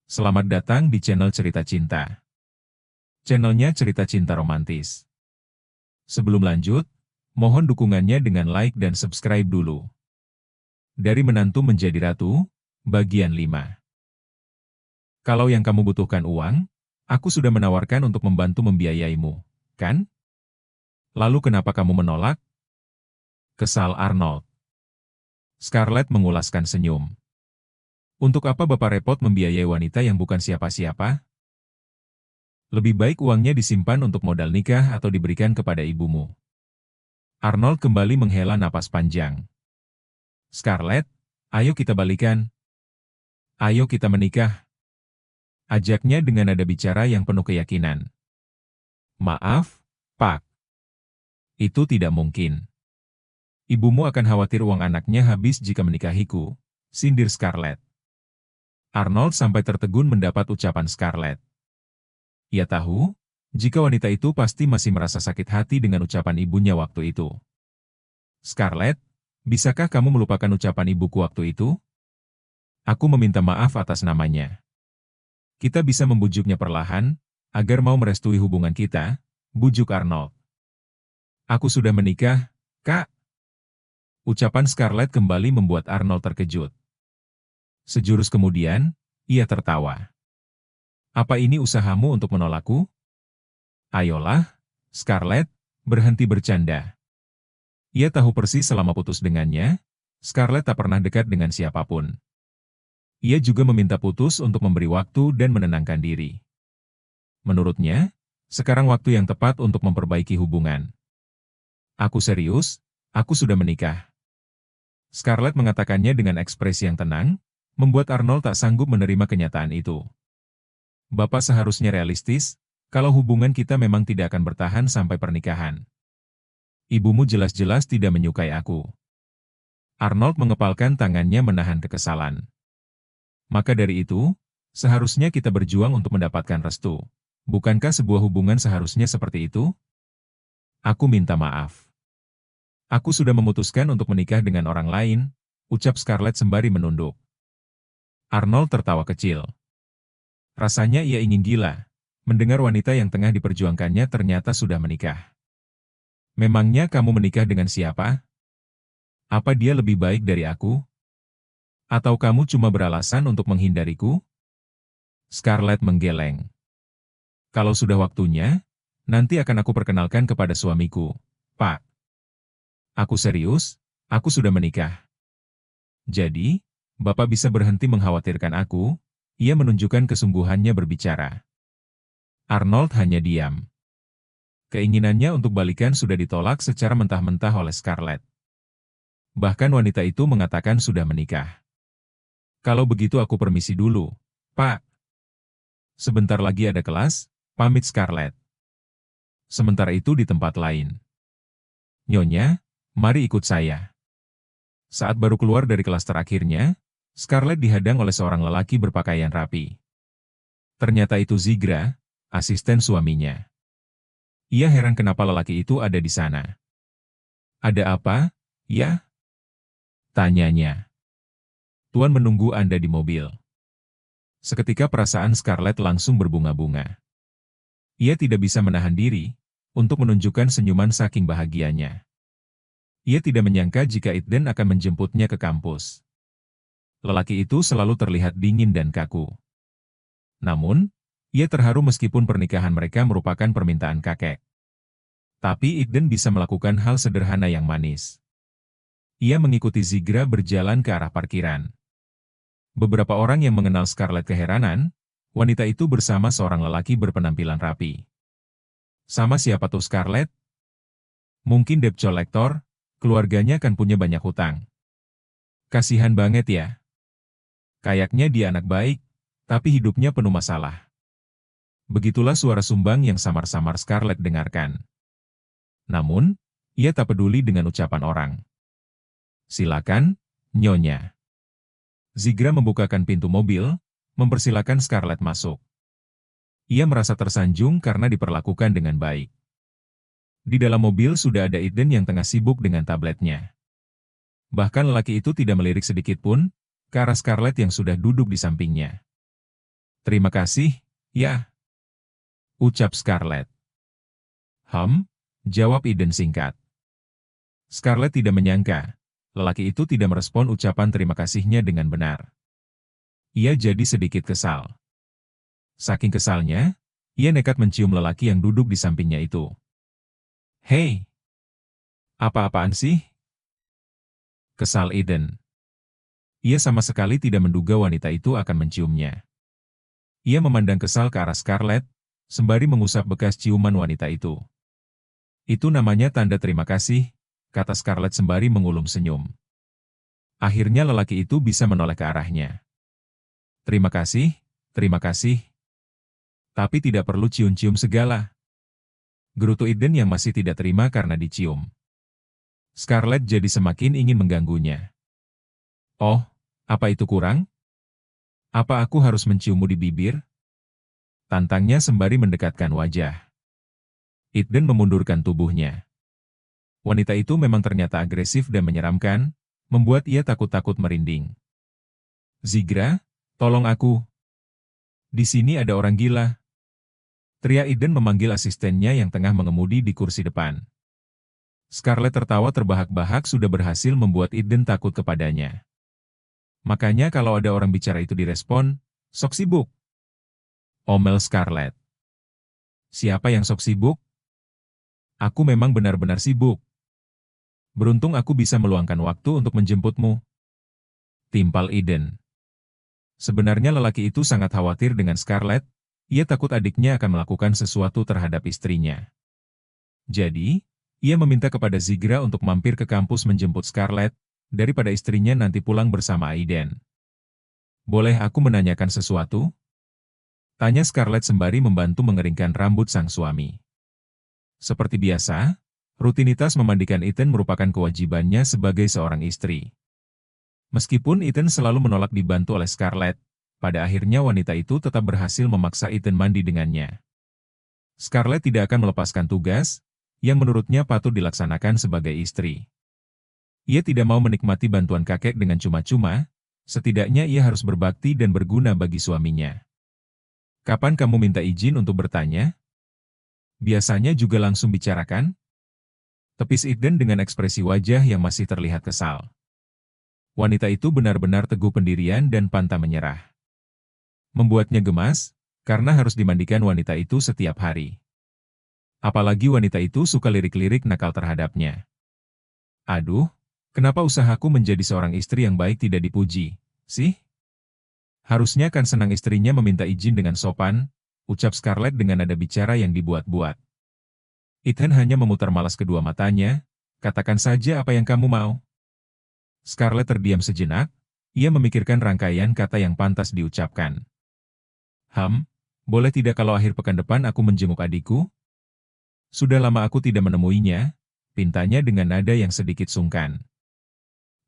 Selamat datang di channel Cerita Cinta. Channelnya Cerita Cinta Romantis. Sebelum lanjut, mohon dukungannya dengan like dan subscribe dulu. Dari Menantu Menjadi Ratu, bagian 5. Kalau yang kamu butuhkan uang, aku sudah menawarkan untuk membantu membiayaimu, kan? Lalu kenapa kamu menolak? Kesal Arnold. Scarlett mengulaskan senyum. Untuk apa Bapak repot membiayai wanita yang bukan siapa-siapa? Lebih baik uangnya disimpan untuk modal nikah atau diberikan kepada ibumu. Arnold kembali menghela napas panjang. Scarlett, ayo kita balikan. Ayo kita menikah. Ajaknya dengan nada bicara yang penuh keyakinan. Maaf, Pak. Itu tidak mungkin. Ibumu akan khawatir uang anaknya habis jika menikahiku, sindir Scarlett. Arnold sampai tertegun mendapat ucapan Scarlett. Ia tahu, jika wanita itu pasti masih merasa sakit hati dengan ucapan ibunya waktu itu. Scarlett, bisakah kamu melupakan ucapan ibuku waktu itu? Aku meminta maaf atas namanya. Kita bisa membujuknya perlahan, agar mau merestui hubungan kita, bujuk Arnold. Aku sudah menikah, Kak. Ucapan Scarlett kembali membuat Arnold terkejut. Sejurus kemudian, ia tertawa. Apa ini usahamu untuk menolakku? Ayolah, Scarlett, berhenti bercanda. Ia tahu persis selama putus dengannya, Scarlett tak pernah dekat dengan siapapun. Ia juga meminta putus untuk memberi waktu dan menenangkan diri. Menurutnya, sekarang waktu yang tepat untuk memperbaiki hubungan. Aku serius, aku sudah menikah. Scarlett mengatakannya dengan ekspresi yang tenang, membuat Arnold tak sanggup menerima kenyataan itu. Bapak seharusnya realistis, kalau hubungan kita memang tidak akan bertahan sampai pernikahan. Ibumu jelas-jelas tidak menyukai aku. Arnold mengepalkan tangannya menahan kekesalan. Maka dari itu, seharusnya kita berjuang untuk mendapatkan restu. Bukankah sebuah hubungan seharusnya seperti itu? Aku minta maaf. Aku sudah memutuskan untuk menikah dengan orang lain, ucap Scarlett sembari menunduk. Arnold tertawa kecil. Rasanya ia ingin gila, mendengar wanita yang tengah diperjuangkannya ternyata sudah menikah. Memangnya kamu menikah dengan siapa? Apa dia lebih baik dari aku? Atau kamu cuma beralasan untuk menghindariku? Scarlett menggeleng. Kalau sudah waktunya, nanti akan aku perkenalkan kepada suamiku, Pak. Aku serius, aku sudah menikah. Jadi, Bapak bisa berhenti mengkhawatirkan aku, ia menunjukkan kesungguhannya berbicara. Arnold hanya diam. Keinginannya untuk balikan sudah ditolak secara mentah-mentah oleh Scarlett. Bahkan wanita itu mengatakan sudah menikah. Kalau begitu aku permisi dulu, Pak. Sebentar lagi ada kelas, pamit Scarlett. Sementara itu di tempat lain. Nyonya, mari ikut saya. Saat baru keluar dari kelas terakhirnya, Scarlett dihadang oleh seorang lelaki berpakaian rapi. Ternyata itu Zigra, asisten suaminya. Ia heran kenapa lelaki itu ada di sana. Ada apa, ya? Tanyanya. Tuan menunggu Anda di mobil. Seketika perasaan Scarlett langsung berbunga-bunga. Ia tidak bisa menahan diri untuk menunjukkan senyuman saking bahagianya. Ia tidak menyangka jika Eden akan menjemputnya ke kampus. Lelaki itu selalu terlihat dingin dan kaku. Namun, ia terharu meskipun pernikahan mereka merupakan permintaan kakek. Tapi Eden bisa melakukan hal sederhana yang manis. Ia mengikuti Zigra berjalan ke arah parkiran. Beberapa orang yang mengenal Scarlett keheranan, wanita itu bersama seorang lelaki berpenampilan rapi. Sama siapa tuh Scarlett? Mungkin debt collector, keluarganya kan punya banyak hutang. Kasihan banget ya. Kayaknya dia anak baik, tapi hidupnya penuh masalah. Begitulah suara sumbang yang samar-samar Scarlett dengarkan. Namun, ia tak peduli dengan ucapan orang. Silakan, Nyonya. Zigra membukakan pintu mobil, mempersilakan Scarlett masuk. Ia merasa tersanjung karena diperlakukan dengan baik. Di dalam mobil sudah ada Eden yang tengah sibuk dengan tabletnya. Bahkan lelaki itu tidak melirik sedikit pun ke arah Scarlett yang sudah duduk di sampingnya. Terima kasih, ya, ucap Scarlett. Jawab Eden singkat. Scarlett tidak menyangka, lelaki itu tidak merespon ucapan terima kasihnya dengan benar. Ia jadi sedikit kesal. Saking kesalnya, ia nekat mencium lelaki yang duduk di sampingnya itu. Hei, apa-apaan sih? Kesal Eden. Ia sama sekali tidak menduga wanita itu akan menciumnya. Ia memandang kesal ke arah Scarlett, sembari mengusap bekas ciuman wanita itu. Itu namanya tanda terima kasih, kata Scarlett sembari mengulum senyum. Akhirnya lelaki itu bisa menoleh ke arahnya. Terima kasih, terima kasih. Tapi tidak perlu cium-cium segala. Gerutu Eden yang masih tidak terima karena dicium. Scarlett jadi semakin ingin mengganggunya. Oh, apa itu kurang? Apa aku harus menciummu di bibir? Tantangnya sembari mendekatkan wajah. Eden memundurkan tubuhnya. Wanita itu memang ternyata agresif dan menyeramkan, membuat ia takut-takut merinding. Zigra, tolong aku. Di sini ada orang gila. Teriak Eden memanggil asistennya yang tengah mengemudi di kursi depan. Scarlett tertawa terbahak-bahak sudah berhasil membuat Eden takut kepadanya. Makanya kalau ada orang bicara itu direspon, sok sibuk. Omel Scarlett. Siapa yang sok sibuk? Aku memang benar-benar sibuk. Beruntung aku bisa meluangkan waktu untuk menjemputmu. Timpal Eden. Sebenarnya lelaki itu sangat khawatir dengan Scarlett. Ia takut adiknya akan melakukan sesuatu terhadap istrinya. Jadi, ia meminta kepada Zigra untuk mampir ke kampus menjemput Scarlett, daripada istrinya nanti pulang bersama Aiden. Boleh aku menanyakan sesuatu? Tanya Scarlett sembari membantu mengeringkan rambut sang suami. Seperti biasa, rutinitas memandikan Ethan merupakan kewajibannya sebagai seorang istri. Meskipun Ethan selalu menolak dibantu oleh Scarlett, pada akhirnya wanita itu tetap berhasil memaksa Ethan mandi dengannya. Scarlett tidak akan melepaskan tugas, yang menurutnya patut dilaksanakan sebagai istri. Ia tidak mau menikmati bantuan kakek dengan cuma-cuma, setidaknya ia harus berbakti dan berguna bagi suaminya. Kapan kamu minta izin untuk bertanya? Biasanya juga langsung bicarakan? Tepis Eden dengan ekspresi wajah yang masih terlihat kesal. Wanita itu benar-benar teguh pendirian dan pantang menyerah. Membuatnya gemas, karena harus dimandikan wanita itu setiap hari. Apalagi wanita itu suka lirik-lirik nakal terhadapnya. Aduh, kenapa usahaku menjadi seorang istri yang baik tidak dipuji, sih? Harusnya kan senang istrinya meminta izin dengan sopan, ucap Scarlett dengan nada bicara yang dibuat-buat. Ethan hanya memutar malas kedua matanya, katakan saja apa yang kamu mau. Scarlett terdiam sejenak, ia memikirkan rangkaian kata yang pantas diucapkan. Boleh tidak kalau akhir pekan depan aku menjenguk adikku? Sudah lama aku tidak menemuinya, pintanya dengan nada yang sedikit sungkan.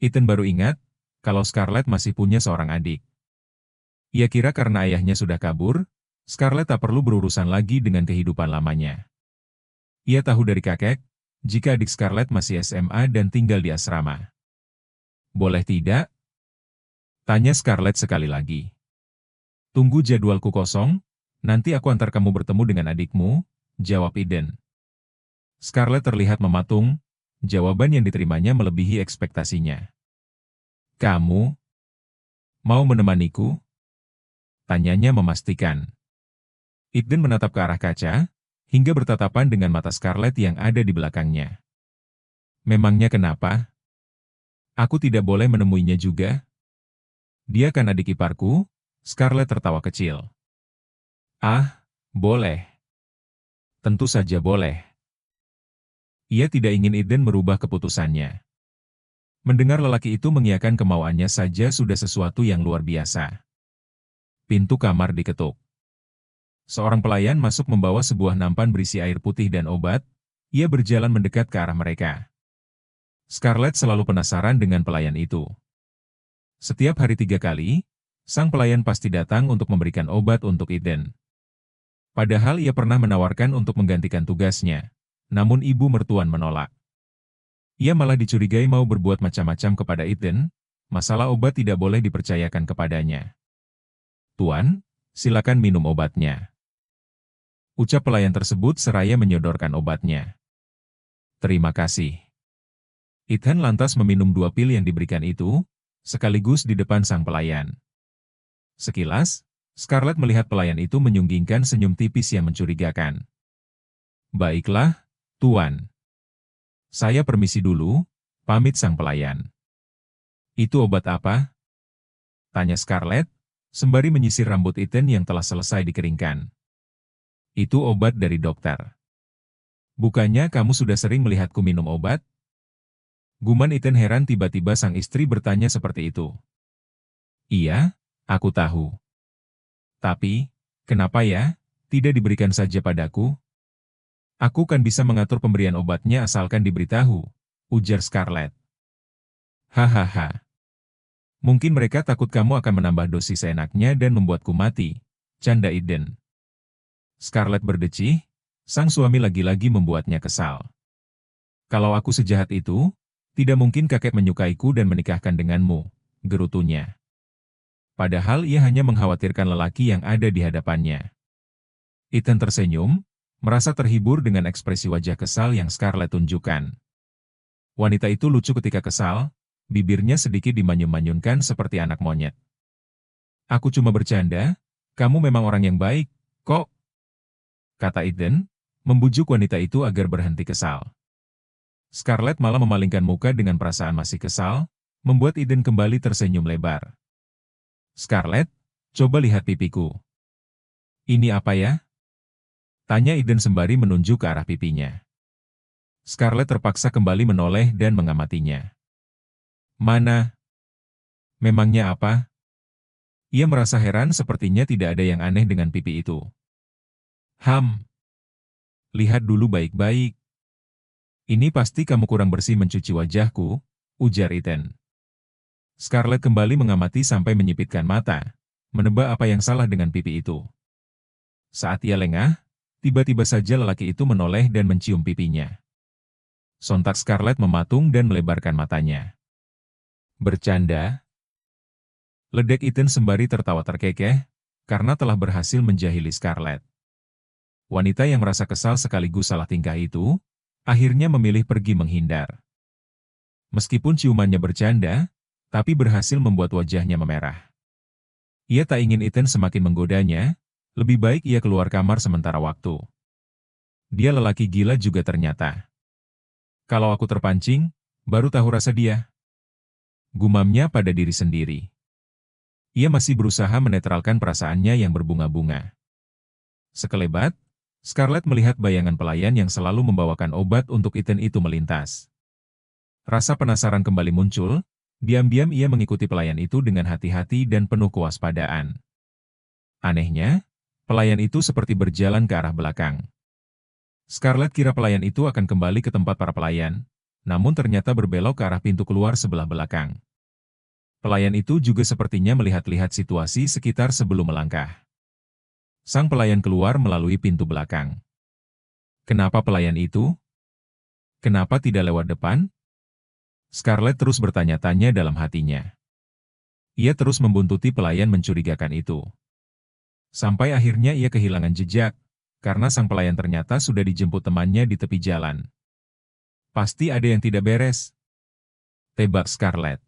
Ethan baru ingat, kalau Scarlett masih punya seorang adik. Ia kira karena ayahnya sudah kabur, Scarlett tak perlu berurusan lagi dengan kehidupan lamanya. Ia tahu dari kakek, jika adik Scarlett masih SMA dan tinggal di asrama. Boleh tidak? Tanya Scarlett sekali lagi. Tunggu jadwalku kosong, nanti aku antar kamu bertemu dengan adikmu, jawab Eden. Scarlett terlihat mematung, jawaban yang diterimanya melebihi ekspektasinya. Kamu mau menemaniku? Tanyanya memastikan. Eden menatap ke arah kaca, hingga bertatapan dengan mata Scarlett yang ada di belakangnya. Memangnya kenapa? Aku tidak boleh menemuinya juga? Dia kan adik iparku? Scarlett tertawa kecil. Ah, boleh. Tentu saja boleh. Ia tidak ingin Eden merubah keputusannya. Mendengar lelaki itu mengiyakan kemauannya saja sudah sesuatu yang luar biasa. Pintu kamar diketuk. Seorang pelayan masuk membawa sebuah nampan berisi air putih dan obat, ia berjalan mendekat ke arah mereka. Scarlett selalu penasaran dengan pelayan itu. Setiap hari 3 kali, sang pelayan pasti datang untuk memberikan obat untuk Eden. Padahal ia pernah menawarkan untuk menggantikan tugasnya, namun ibu mertuan menolak. Ia malah dicurigai mau berbuat macam-macam kepada Eden, masalah obat tidak boleh dipercayakan kepadanya. Tuan, silakan minum obatnya. Ucap pelayan tersebut seraya menyodorkan obatnya. Terima kasih. Ethan lantas meminum 2 pil yang diberikan itu, sekaligus di depan sang pelayan. Sekilas, Scarlett melihat pelayan itu menyunggingkan senyum tipis yang mencurigakan. Baiklah, Tuan. Saya permisi dulu, pamit sang pelayan. Itu obat apa? Tanya Scarlett, sembari menyisir rambut Ethan yang telah selesai dikeringkan. Itu obat dari dokter. Bukannya kamu sudah sering melihatku minum obat? Guman Ethan heran tiba-tiba sang istri bertanya seperti itu. Iya, aku tahu. Tapi, kenapa ya, tidak diberikan saja padaku? Aku kan bisa mengatur pemberian obatnya asalkan diberitahu, ujar Scarlett. Hahaha. Mungkin mereka takut kamu akan menambah dosis seenaknya dan membuatku mati, canda Eden. Scarlett berdecih, sang suami lagi-lagi membuatnya kesal. Kalau aku sejahat itu, tidak mungkin kakek menyukaiku dan menikahkan denganmu, gerutunya. Padahal ia hanya mengkhawatirkan lelaki yang ada di hadapannya. Ethan tersenyum, merasa terhibur dengan ekspresi wajah kesal yang Scarlett tunjukkan. Wanita itu lucu ketika kesal, bibirnya sedikit dimanyun-manyunkan seperti anak monyet. Aku cuma bercanda, kamu memang orang yang baik, kok? Kata Eden, membujuk wanita itu agar berhenti kesal. Scarlett malah memalingkan muka dengan perasaan masih kesal, membuat Eden kembali tersenyum lebar. Scarlett, coba lihat pipiku. Ini apa ya? Tanya Eden sembari menunjuk ke arah pipinya. Scarlett terpaksa kembali menoleh dan mengamatinya. Mana? Memangnya apa? Ia merasa heran sepertinya tidak ada yang aneh dengan pipi itu. Lihat dulu baik-baik. Ini pasti kamu kurang bersih mencuci wajahku, ujar Ethan. Scarlett kembali mengamati sampai menyipitkan mata, menebak apa yang salah dengan pipi itu. Saat ia lengah, tiba-tiba saja lelaki itu menoleh dan mencium pipinya. Sontak Scarlett mematung dan melebarkan matanya. Bercanda? Ledek Ethan sembari tertawa terkekeh, karena telah berhasil menjahili Scarlett. Wanita yang merasa kesal sekaligus salah tingkah itu, akhirnya memilih pergi menghindar. Meskipun ciumannya bercanda, tapi berhasil membuat wajahnya memerah. Ia tak ingin Ethan semakin menggodanya, lebih baik ia keluar kamar sementara waktu. Dia lelaki gila juga ternyata. Kalau aku terpancing, baru tahu rasa dia. Gumamnya pada diri sendiri. Ia masih berusaha menetralkan perasaannya yang berbunga-bunga. Sekelebat, Scarlett melihat bayangan pelayan yang selalu membawakan obat untuk Ethan itu melintas. Rasa penasaran kembali muncul, diam-diam ia mengikuti pelayan itu dengan hati-hati dan penuh kewaspadaan. Anehnya, pelayan itu seperti berjalan ke arah belakang. Scarlett kira pelayan itu akan kembali ke tempat para pelayan, namun ternyata berbelok ke arah pintu keluar sebelah belakang. Pelayan itu juga sepertinya melihat-lihat situasi sekitar sebelum melangkah. Sang pelayan keluar melalui pintu belakang. Kenapa pelayan itu? Kenapa tidak lewat depan? Scarlett terus bertanya-tanya dalam hatinya. Ia terus membuntuti pelayan mencurigakan itu. Sampai akhirnya ia kehilangan jejak, karena sang pelayan ternyata sudah dijemput temannya di tepi jalan. Pasti ada yang tidak beres, tebak Scarlett.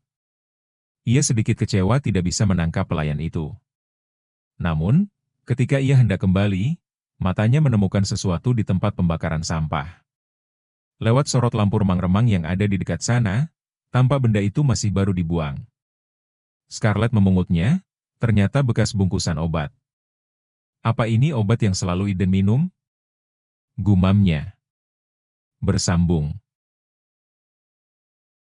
Ia sedikit kecewa tidak bisa menangkap pelayan itu. Namun, ketika ia hendak kembali, matanya menemukan sesuatu di tempat pembakaran sampah. Lewat sorot lampu remang-remang yang ada di dekat sana, tampak benda itu masih baru dibuang. Scarlett memungutnya, ternyata bekas bungkusan obat. Apa ini obat yang selalu Eden minum? Gumamnya. Bersambung.